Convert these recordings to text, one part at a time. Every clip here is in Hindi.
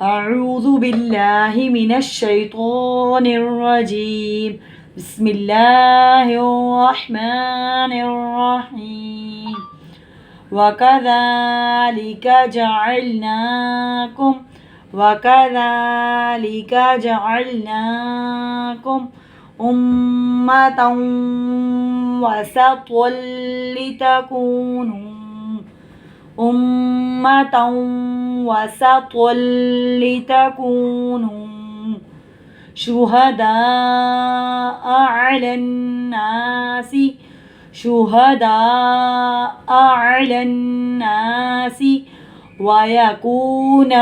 अऊज़ु बिल्लाहि मिनश शैतानिर रजीम बिस्मिल्लाहिर रहमानिर रहीम वकज़ालिका जअलनाकुम उम्मतन वसतल लितकूनु उम्मतन वसतल लितकूनु शुहदाअ अलन्नासि वयकून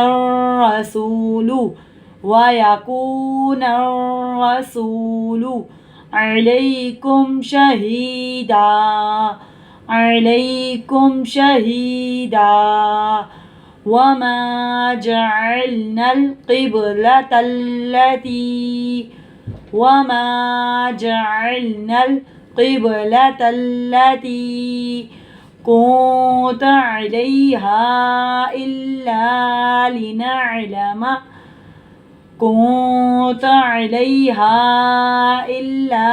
अलैकुम शहीदा वमा जअलनल क़िबलतल्लती कुन्त अलैहा इल्ला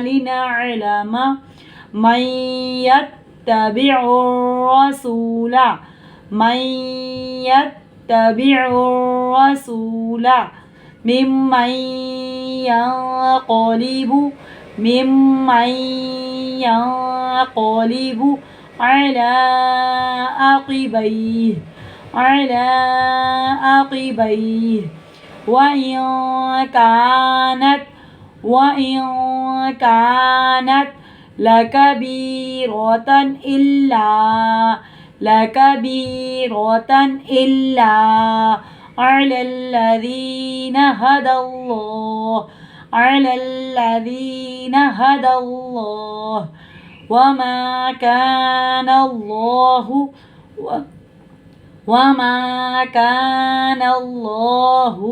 लिनअलम मन यत्तबिउर रसूला मिम्मन यंक़लिबु अला अक़िबैहि वइन कानत लकबीरतन इल्ला अलल्लज़ीन हदल्लाह वमा कान अल्लाहु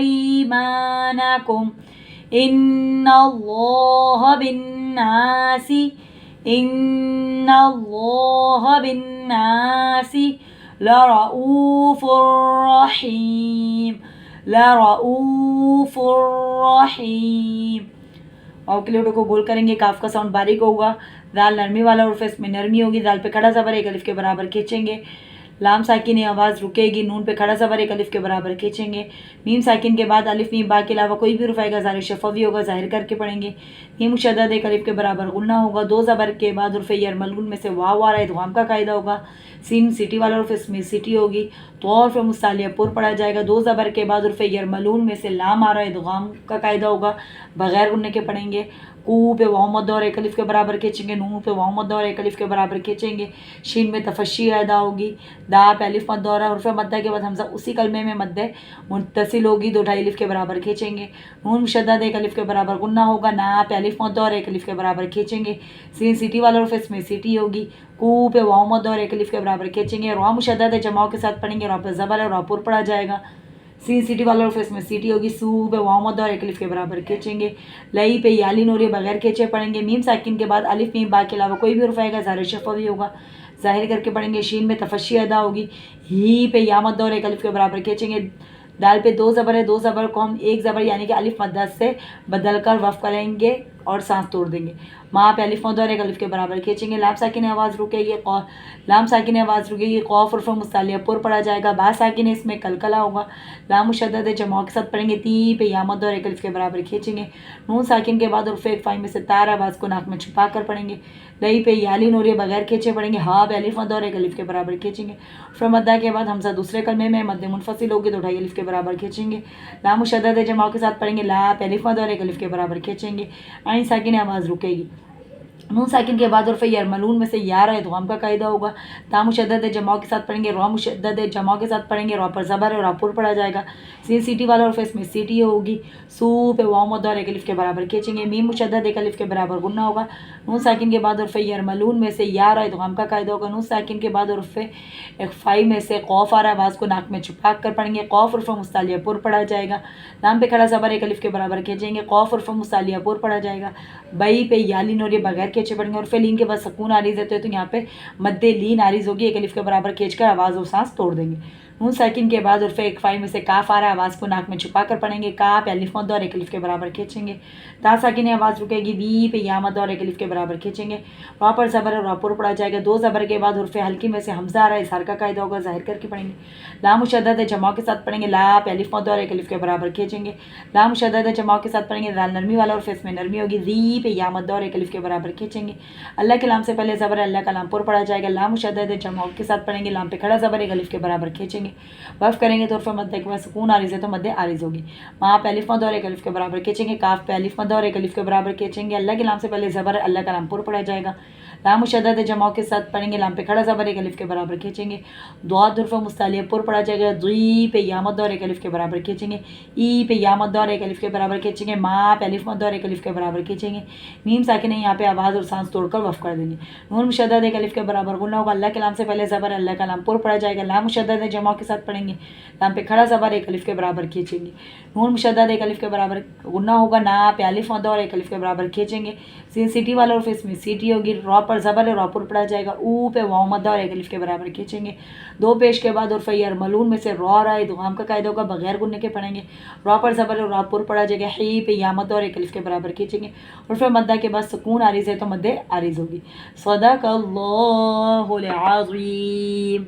ईमानकुम इन्नल्लाह बिन्नासि लरऊफुर रहीम। वाव के लेटों को गोल करेंगे, काफ का साउंड बारीक होगा, दाल नरमी वाला और फेस में नरमी होगी, दाल पे खड़ा ज़बर एक अलिफ के बराबर खींचेंगे, लाम साकिन आवाज़ रुकेगी, नून पे खड़ा ज़बर एक अलिफ के बराबर खींचेंगे, मीम साकिन के बाद अलिफ मीम बा के अलावा कोई भी रुफाएगा ज़ाहिर शफ़वी होगा, ज़ाहिर करके पढ़ेंगे। मीम मुशद्दद एक अलिफ के बराबर गुन्ना होगा, दो ज़बर के बाद उर्फ़ यर मलगून में से वाव आ रहा है, इदग़ाम का कायदा होगा, सीन सिटी वाला उर्फ़ इसमें सिटी होगी, तो और मुस्तालिया पुर पढ़ा जाएगा, दो ज़बर के बाद उर्फ़ यर मलून में से लाम आ रहा है, इदग़ाम का कायदा होगा, बग़ैर गुन्ने के पढ़ेंगे। कू पे वाव मद्दा और एक अलिफ के बराबर खींचेंगे, नून पे वाव मद्दा और एक अलिफ के बराबर खींचेंगे, शीन में तफशी अदा होगी, दा पे अलिफ मद्दा और उर्फ़ मद्दा के बाद हमज़ा उसी कलमे में मद्दे मुत्तसिल होगी, दो ढाई अलिफ के बराबर खींचेंगे, नून मुशद्दद एक अलिफ के बराबर गुन्ना होगा, ना पे अलिफ मद्दा और एक अलिफ के बराबर खींचेंगे, सीन सिटी वाला उर्फ़ इसमें सिटी होगी, कू पे वाव मद्दा और एक अलिफ के बराबर खींचेंगे, रा मुशद्दद जमाओं के साथ पढ़ेंगे, रा पे ज़बर है, रा पुर पढ़ा जाएगा, सीन सिटी वाला और फेस में सिटी होगी, सू पे वाव मद्दा और एक अलिफ के बराबर खींचेंगे, लई पे याली नूरी बगैर खींचे पढ़ेंगे, मीम साकिन के बाद अलिफ मीम बा के अलावा कोई भी उर्फ़ आएगा ज़ाहिर शफ़वी होगा, ज़ाहिर करके पढ़ेंगे, शीन में तफशी अदा होगी, ही पे या मद्दा और एक अलिफ के बराबर खींचेंगे, दाल पे दो ज़बर है, दो ज़बर को हम एक ज़बर यानी कि अलिफ मद्दा से बदल कर वफ़ करेंगे और सांस तोड़ देंगे, माँ पे अलिफ मद्दा और एक अलिफ के बराबर खींचेंगे, लाम साकिन आवाज़ रुकेगी, लाम साकिन आवाज़ रुकेगी, क़ाफ़ उर्फ़ मुस्तालिया पुर पढ़ा जाएगा, बा साकिन इसमें कलकला होगा, लाम मुशद्दद जमाओं के साथ पढ़ेंगे, ती पे या मद्दा और एक अलिफ के बराबर खींचेंगे, नून साकिन के बाद उर्फ़ एक फ़ाई में से तार आवाज़ को नाक में छुपा कर पढ़ेंगे, लई पे याली नूरी बगैर खींचे पढ़ेंगे, हा पे अलिफ मद्दा और एक अलिफ के बराबर खींचेंगे, फिर मद्दा के बाद हमज़ा दूसरे कलमे में मद्दे मुनफ़सिल होगी, दो ढाई अलिफ के बराबर खींचेंगे, लाम मुशद्दद जमाओं के साथ पढ़ेंगे, ला पे अलिफ मद्दा और एक अलिफ के बराबर खींचेंगे, आइन साकिन आवाज़ रुकेगी, नून साकिन के बाद उर्फ़ यरमलून में से यार है, इदग़ाम का कायदा होगा, ता मुशद्दद जमाओं के साथ पढ़ेंगे, रा मुशद्दद जमाओं के साथ पढ़ेंगे, रा पर ज़बर है और रा पुर पढ़ा जाएगा, सीन सिटी वाला उर्फ़ इसमें सिटी होगी, सू पे वाव मद्दा और एक अलिफ के बराबर खींचेंगे, मीम मुशद्दद एक अलिफ के बराबर गुन्ना होगा, नून साकिन के बाद उर्फ यरमलून में से या रहा है तो हम का कायदा होगा। नून साकिन के बाद उर्फ इख्फाई में से खौफ आ रहा है, आवाज़ को नाक में छुपा कर पढ़ेंगे। खौफ उर्फ मुस्तालिया पुर पढ़ा जाएगा। लाम पे खड़ा ज़बर एक अलिफ के बराबर खींचेंगे। खौफ उर्फ मुस्तालिया पुर पढ़ा जाएगा। बई पे यालीन और ये बगैर खींचे पढ़ेंगे। उर्फ लीन के बाद सुकून आरिज देते हैं तो यहाँ पे मद्दे लीन आरिज होगी, एक अलिफ के बराबर खींच कर आवाज़ और सांस तोड़ देंगे। नून साकिन के बाद उर्फ इख्फाई में से काफ आ रहा है, आवाज़ को नाक में छुपा कर पढ़ेंगे। का पे अलिफ मद और एक अलिफ के बराबर खींचेंगे। ता साकिन आवाज़ रुकेगी। बी पे या मद और एक अलिफ के बराबर खींचेंगे। वा पर ज़बर और रापुर पढ़ा जाएगा। दो ज़बर के बाद उर्फ हल्की में से हमजा आ रहा है, इज़हार का कायदा होगा, ज़ाहिर करके पढ़ेंगे। लाम मुशद्दद जमा के साथ पढ़ेंगे। ला पे अलिफ मद और एक अलिफ के बराबर खींचेंगे। लाम मुशद्दद जमा के साथ पढ़ेंगे। दाल नरमी वाला और फेस में नरमी होगी। ज़ी पे या मद और एक अलिफ के बराबर खींचेंगे। अल्लाह के लाम से पहले ज़बर अल्लाह का लाम पुर पढ़ा जाएगा। लाम मुशद्दद जमा के साथ पढ़ेंगे। लाम पे खड़ा ज़बर एक अलिफ के बराबर खींचेंगे। वफ़ करेंगे तो उर्फ मद्दे के बाद सुकून आरिज है तो मद्दे आरिज होगी। माँ पे अलिफ मद और एक अलिफ के बराबर खींचेंगे। काफ पे अलिफ मद और एक अलिफ के बराबर खींचेंगे। अल्लाह के लाम से पहले ज़बर अल्लाह का लाम पुर पढ़ा जाएगा। लाम मुशद्दद जमाओं के साथ पढ़ेंगे। लाम पे खड़ा ज़बर एक अलिफ के बराबर खींचेंगे। दुआद उर्फ मुस्तालिया पुर पढ़ा जाएगा। दुई पे या मद और एक अलिफ के बराबर खींचेंगे। ई पे या मद और एक अलिफ के बराबर खींचेंगे। माँ पे अलिफ मद और एक अलिफ के बराबर खींचेंगे। मीम साकिन यहाँ पे आवाज़ और सांस तोड़कर वफ़ कर देंगे। नून मुशद्दद एक अलिफ के बराबर गुन्ना होगा। अल्लाह के लाम से पहले ज़बर अल्लाह का लाम पुर पढ़ा जाएगा। लाम मुशद्दद जमाओं के साथ पढ़ेंगे। लाम पे खड़ा ज़बर एक अलिफ के बराबर खींचेंगे। नून मुशद्दद एक अलिफ के बराबर गुन्ना होगा। ना पे अलिफ मद और एक अलिफ के बराबर खींचेंगे। सिटी वाला और इसमें सीटी होगी। रॉ पर ज़बर रॉ पुर पढ़ा जाएगा। ऊ पे वाव मद्दा और एक अलिफ के बराबर खींचेंगे। दो पेश के बाद उर्फ यरमलून में से रॉ रहा है, दुगाम का कायदा होगा, बगैर गुन्ने के पढ़ेंगे। रॉ पर ज़बर रॉ पुर पढ़ा जाएगा। ही पे या मद्दा और एक अलिफ के बराबर खींचेंगे। उर्फ मद्दा के बाद सुकून आरिज है तो मद्दे आरिज होगी। सदक़ल्लाहुल अज़ीम।